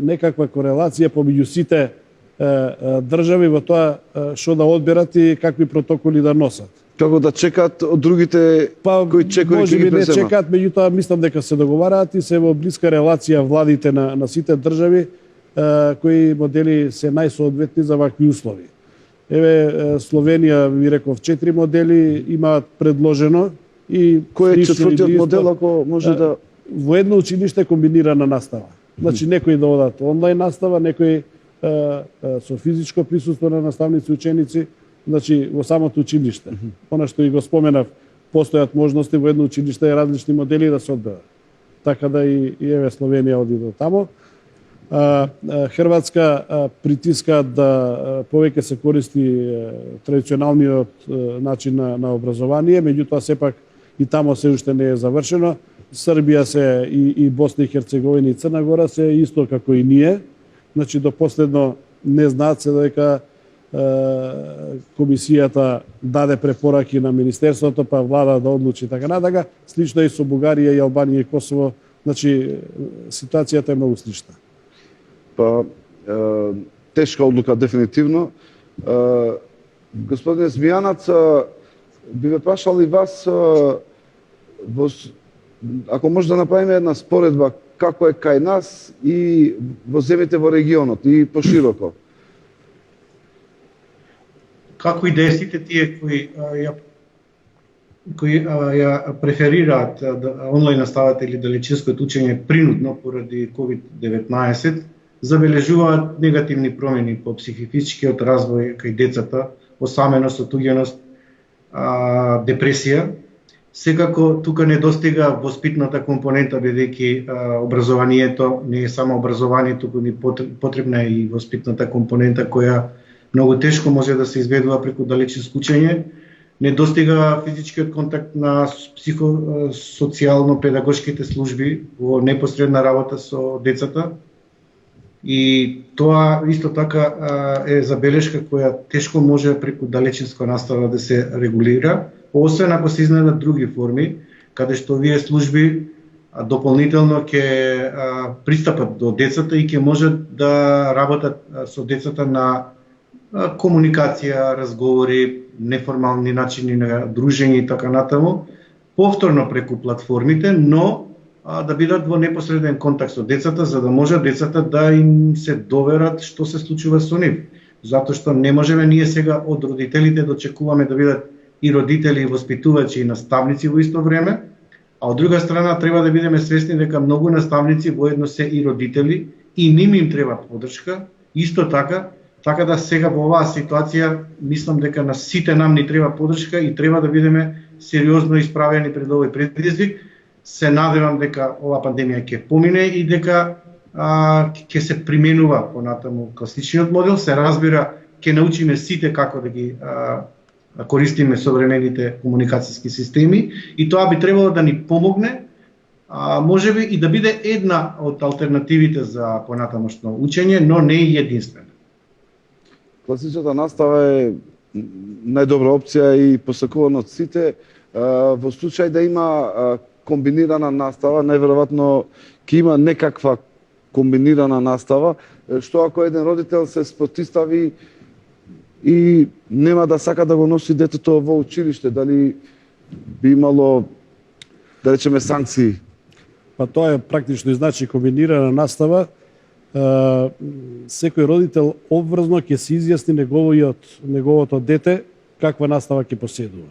некаква корелација помеѓу сите држави во тоа што да одберат и какви протоколи да носат. Како да чекаат од другите кои чекаат може ќе ги би не преземат? чекаат, меѓутоа мислам дека се договараат и се во блиска релација владите на сите држави кои модели се најсоодветни за вакви услови. Еве Словенија ви реков 4 модели имаат предложено и Кој е четвртиот модел ако може да во едно училиште комбинирана настава. Значи некои да одат онлайн настава, некои со физичко присуство на наставници и ученици, значи во самото училиште. Она што и го споменав, постојат можности во едно училиште и различни модели да се одберат. Така да и еве Словенија оди до тамо. Хрватска притиска да повеќе се користи традиционалниот начин на образование, меѓутоа сепак и тамо се уште не е завршено. Србија се и Босна и Херцеговина и Црна Гора се исто како и ние. Значи до последно не знаат се дека комисијата даде препораки на министерството, па влада да одлучи така натака. Слично и со Бугарија и Албанија и Косово. Значи ситуацијата е многу слична. Па тешка одлука дефинитивно. Господине Змијанац, би ве прашал и вас ако може да направиме една споредба како е кај нас и во земјите во регионот и пошироко. Како и да сите тие кои ја преферираат онлайн наставата или далечинското учење принудно поради COVID-19, забележуваат негативни промени по психифичкиот развој кај децата, осаменост, отуѓеност, депресија. Секако тука недостига воспитната компонента, бидејќи образованието не е само образование, туку ни потребна е и воспитната компонента која многу тешко може да се изведува преку далечинско учење. Недостига физичкиот контакт на психосоцијално-педагошките служби во непосредна работа со децата. И тоа исто така е забелешка која тешко може преку далечинска настава да се регулира, освен ако се изнедат други форми, каде што овие служби дополнително ќе пристапат до децата и ќе можат да работат со децата на комуникација, разговори, неформални начини на дружење и така натаму, повторно преку платформите, но да бидат во непосреден контакт со децата, за да може децата да им се доверат што се случува со нив. Затоа што не можеме ние сега од родителите да очекуваме да бидат и родители, и воспитувачи, и наставници во исто време, а од друга страна треба да бидеме свесни дека многу наставници воедно се и родители и ним им треба поддршка. Исто така да сега во оваа ситуација мислам дека на сите нам ни треба поддршка и треба да бидеме сериозно исправени пред овој предизвик. Се надевам дека ова пандемија ќе помине и дека ќе се применува понатаму класичниот модел, се разбира ќе научиме сите како да ги користиме современите комуникацијски системи и тоа би требало да ни помогне, можеби и да биде една од алтернативите за понатамошно учење, но не и единствена. Класичната настава е најдобра опција и посакувана од сите. Во случај да има комбинирана настава, најверојатно ќе има некаква комбинирана настава, што ако еден родител се спротистави и нема да сака да го носи детето во училиште, дали би имало, да речеме, санкции? Па тоа е практично и значи комбинирана настава. Секој родител обврзно ќе се изјасни неговото дете каква настава ќе поседува.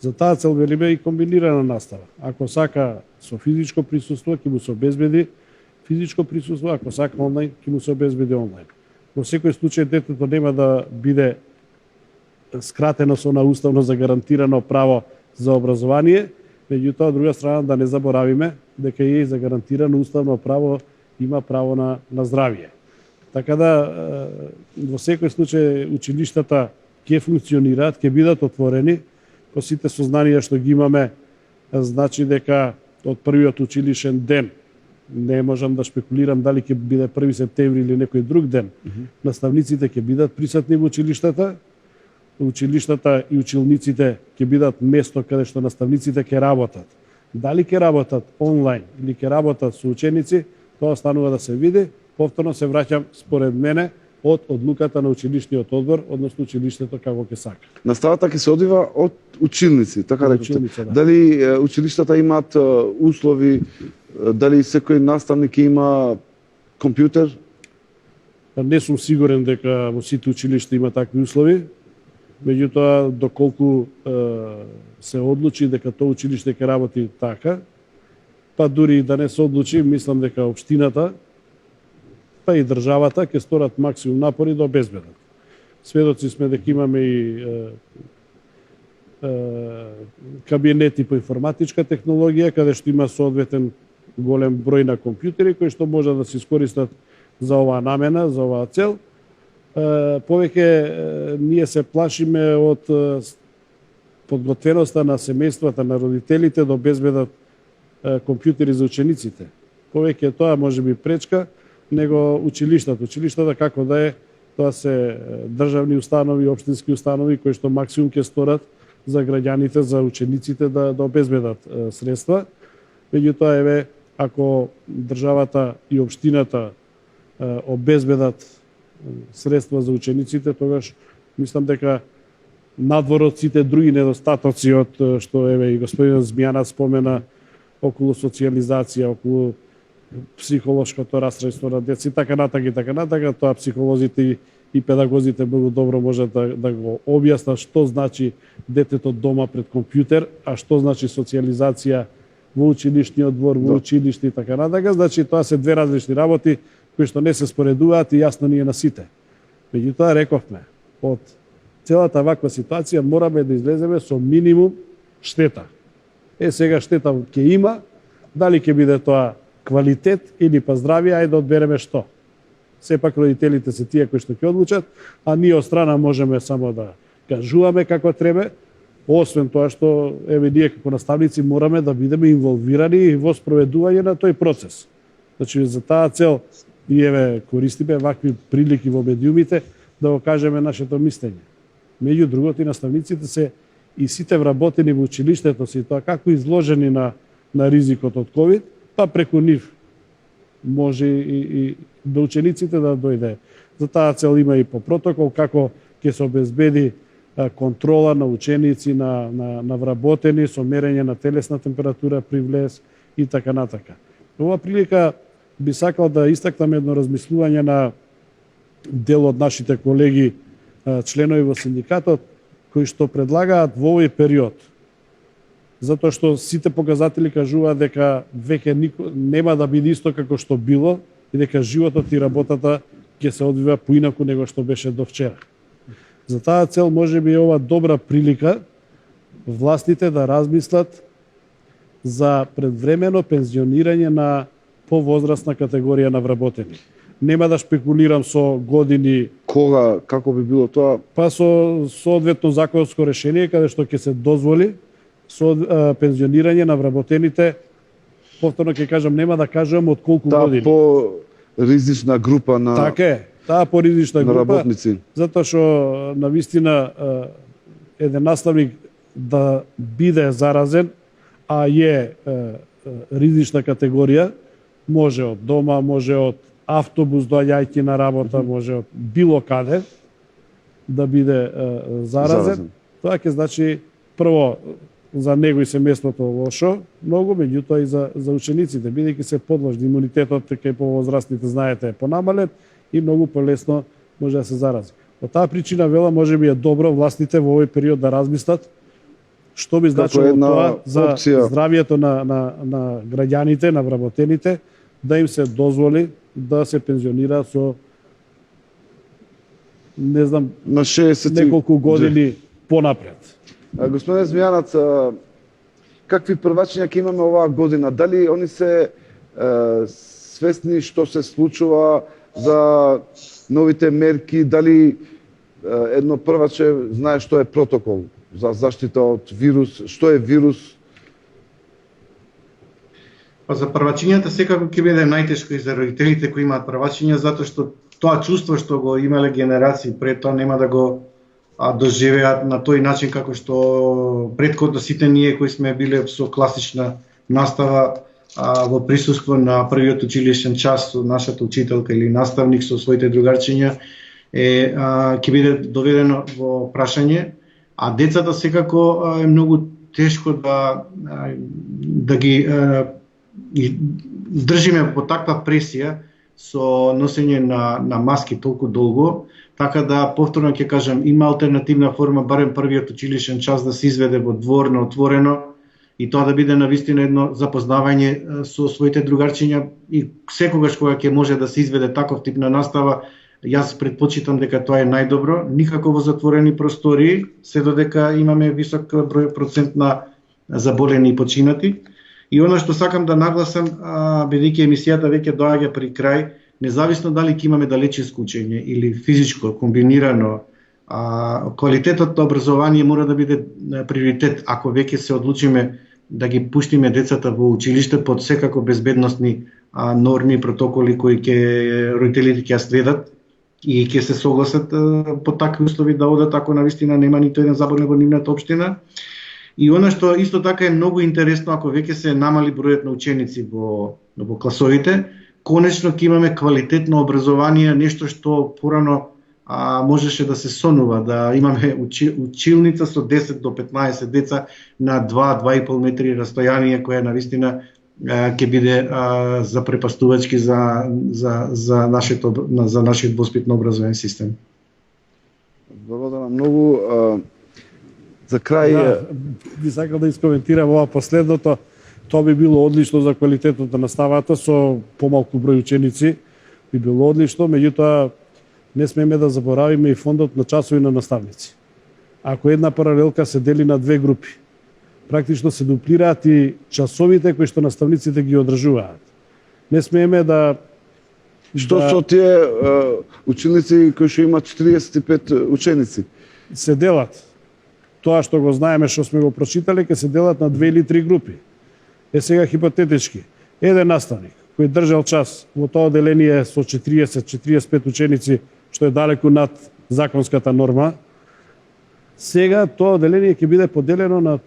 За таа цел велиме и комбинирана настава. Ако сака со физичко присуство, ќе му се обезбеди физичко присуство, ако сака онлайн, ќе му се обезбеди онлайн. Во секој случај детето нема да биде скратено со на уставно загарантирано право за образование, меѓутоа, од друга страна, да не заборавиме дека е загарантирано уставно право, има право на здравје. Така да, во секој случај, училиштата ќе функционираат, ќе бидат отворени, по сите сознанија што ги имаме, значи дека од првиот училишен ден, не можам да шпекулирам дали ќе биде 1 септември или некој друг ден, наставниците ќе бидат присутни во училиштата, училиштата и училниците ќе бидат место каде што наставниците ќе работат. Дали ќе работат онлайн или ќе работат со ученици, тоа останува да се види. Повторно се враќам, според мене, од одлуката на училишниот одбор, односно училиштето како ќе сака. Наставата ќе се одвива од училници, така рекоте. Училници, да. Дали училиштата имаат услови, дали секој наставник има компјутер? Не сум сигурен дека во сите училишта има такви услови, меѓутоа, доколку се одлучи дека тоа училиште ќе работи така, па дури и да не се одлучи, мислам дека општината, па и државата ќе сторат максимум напори да обезбедат. Сведоци сме дека имаме и кабинети по информатичка технологија, каде што има соодветен голем број на компјутери кои што може да се искористат за оваа намена, за оваа цел. Повеќе ние се плашиме од подготвеноста на семејствата, на родителите да обезбедат компјутери за учениците. Повеќе тоа може би пречка него училиштата. Училиштата како да е, тоа се државни установи, општински установи кои што максимум ќе сторат за граѓаните, за учениците да обезбедат средства. Меѓутоа, еве, ако државата и општината обезбедат средства за учениците, тогаш мислам дека надвор од сите други недостатоци од што еве и господинот Змијанат спомена околу социјализација, околу психолошкото расстройство на деца и така натака, тоа психолозите и педагозите многу добро можат да го објаснат што значи детето дома пред компјутер, а што значи социјализација во училишниот двор, во училиште и така натака. Значи тоа се две различни работи кои што не се споредуваат и јасно ни е на сите. Меѓутоа, рековме, од целата ваква ситуација мораме да излеземе со минимум штета. Сега штета ќе има, дали ќе биде тоа квалитет или па здравје, ајде да одбереме што. Сепак родителите се тие кои што ќе одлучат, а ние од страна можеме само да кажуваме како треба, освен тоа што еве ние како наставници мораме да бидеме инволвирани во спроведување на тој процес. Значи за таа цел и еве користиме вакви прилики во медиумите да го кажеме нашето мислење. Меѓу другото и наставниците се и сите вработени во училиштето си тоа како изложени на ризикот од ковид, па преку нив може и до учениците да дојде. За таа цел има и по протокол како ќе се обезбеди контрола на ученици, на вработени со мерење на телесна температура при влез и така натака. Ова прилика би сакал да истакнам едно размислување на дел од нашите колеги членови во синдикатот кои што предлагаат во овој период, затоа што сите показатели кажуваат дека веќе нема да биде исто како што било и дека животот и работата ќе се одвива поинаку него што беше до вчера. За таа цел може би е ова добра прилика властите да размислат за предвремено пензионирање на повозрастна категорија на вработени. Нема да шпекулирам со години. Кога, како би било тоа? Па со соодветно законско решение каде што ќе се дозволи со пензионирање на вработените, повторно ќе кажам, нема да кажам од колку години. Таа по ризична група на Така е, таа по ризична група, работници. затоа што навистина еден наставник да биде заразен, а е ризична категорија, може од дома, може од автобус доаѓајќи на работа, може од било каде, да биде заразен. Тоа ќе значи прво за него и семејството лошо, многу, меѓутоа и за учениците, бидејќи се подложни, имунитетот кај повозрастните, знаете, е понамален и многу полесно може да се зарази. Од таа причина, велам, можеби е добро властите во овој период да размислат што би значило тоа за здравието на граѓаните, на вработените, да им се дозволи да се пензионираат со, не знам, на 60 неколку години понапред. Господине Змијанац, какви првачиња ќе имаме оваа година? Дали они се свесни што се случува за новите мерки? Дали едно прваче знае што е протокол за заштита од вирус? Што е вирус? Па за првачињата секако ќе биде најтешко и за родителите кои имаат првачиња, затоа што тоа чувство што го имале генерации пред тоа нема да го доживеат на тој начин како што претходно сите ние кои сме биле со класична настава во присуство на првиот училишен час со нашата учителка или наставник со своите другарчиња ќе биде доведено во прашање, а децата секако е многу тешко да ги држиме по таква пресија со носење на маски толку долго. Така да, повторно ќе кажам, има алтернативна форма, барем првиот училишен час да се изведе во двор на отворено и тоа да биде навистина едно запознавање со своите другарчиња и секогаш кога ќе може да се изведе таков тип на настава, јас предпочитам дека тоа е најдобро, никако во затворени простории, се додека имаме висок број процент на заболени и починати. И она што сакам да нагласам, бидејќи емисијата веќе доаѓа при крај, независно дали ќе имаме далечинско учење или физичко, комбинирано, квалитетот на образование мора да биде приоритет ако веќе се одлучиме да ги пуштиме децата во училиште под секако безбедносни норми и протоколи кои родителите ќе ја следат и ќе се согласат по такви услови да одат ако навистина нема ниту еден заболен во нивната општина. И она што исто така е многу интересно, ако веќе се намали бројот на ученици во класовите, конечно ќе имаме квалитетно образование, нешто што порано можеше да се сонува, да имаме училница со 10 до 15 деца на 2-2,5 метри растојание, која навистина ќе биде запрепастувачки за нашиот воспитно образовен систем. Благодарам многу. За крај би сакал да искоментирам ова последното. Тоа би било одлично за квалитетот на наставата со помалку број ученици. Би било одлично, меѓутоа не смееме да заборавиме и фондот на часови на наставници. Ако една паралелка се дели на две групи, практично се дуплираат и часовите кои што наставниците ги одржуваат. Не смееме да Што со тие ученици кои што имаат 45 ученици? Се делат. Тоа што го знаеме, што сме го прочитале, ќе се делат на 2 или 3 групи. Сега хипотетички, еден наставник кој држал час во тоа оделение со 40-45 ученици, што е далеку над законската норма, сега тоа оделение ќе биде поделено на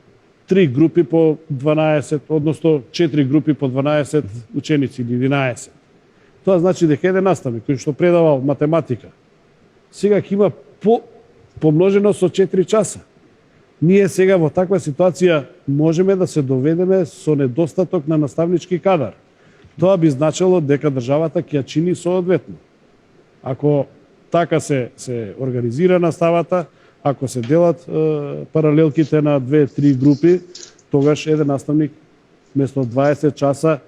3 групи по 12, односно 4 групи по 12 ученици или 11. Тоа значи дека еден наставник кој што предавал математика, сега ќе има помножено со 4 часа. Ние сега во таква ситуација можеме да се доведеме со недостаток на наставнички кадар. Тоа би значило дека државата ќе ја чини соодветно. Ако така се организира наставата, ако се делат паралелките на 2-3 групи, тогаш еден наставник вместо 20 часа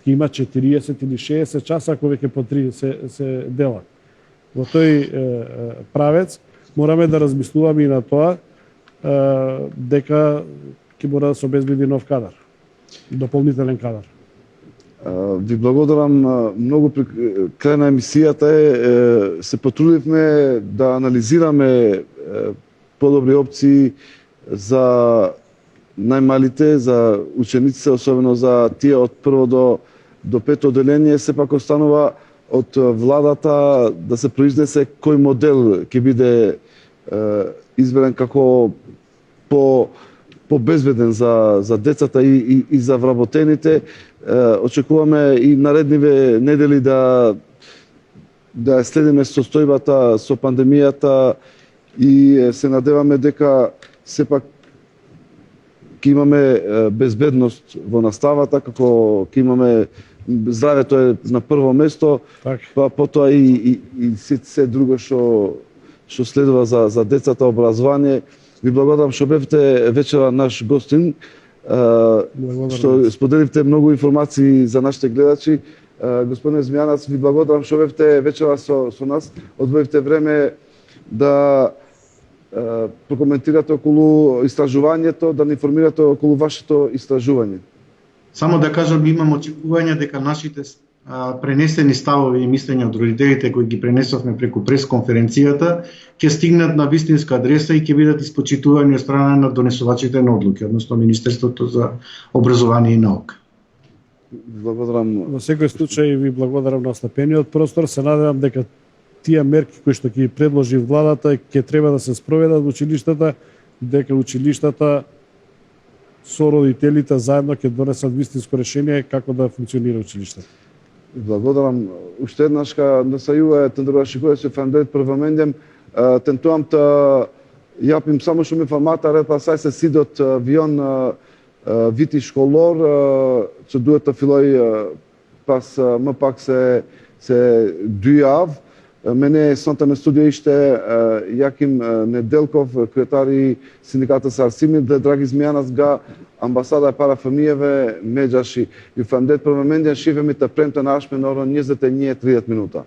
ќе има 40 или 60 часа, ако веќе по 3 се делат. Во тој правец мораме да размислуваме и на тоа дека ќе мора да се обезбеди нов кадар, дополнителен кадар. Ви благодарам многу. При крај на емисијата се потрудивме да анализираме подобри опции за најмалите, за учениците, особено за тие од прво до пето оделение. Сепак останува од владата да се произнесе кој модел ќе биде изберен како по-безбеден за децата и за вработените. Очекуваме и наредниве недели да следиме состојбата со пандемијата и се надеваме дека сепак ќе имаме безбедност во наставата, како ќе имаме здравето е на прво место, Така. па потоа и се друго што следува за децата, образование. Ви благодарам што бевте вечера наш гостин, што споделивте многу информации за нашите гледачи. Господине Змијанац, ви благодарам што бевте вечера со нас, одвоивте време да прокоментирате околу истражувањето, да не информирате околу вашето истражување. Само да кажам, имам очекување дека нашите пренесени ставови и мислења од родителите кои ги пренесовме преку пресконференцијата ќе стигнат на вистинска адреса и ќе бидат испочитувани од страна на донесувачите на одлуки, односно Министерството за образование и наука. Благодарам. Во секој случај ви благодарам на остапениот простор. Се надевам дека тие мерки кои што ќе предложи владата ќе треба да се спроведат во училиштата, дека училиштата со родителите заедно ќе донесат вистинско решение како да функционира училиштето. Благодарам. Уште еднаш да се јува тендеруваше кој се фандет првамендем, тентувам та јапим само што ми информата ред па сај се сидот авион вити школор со дуета филој пас мпак се дујав. Мене сонта на студија иште Јаким Неделков, кретари синдиката Сарсими, драги Змијанац га амбасада пара фамијеве меѓаши и фандет прваменден шивемите премта на Ашмен оро 29 минута.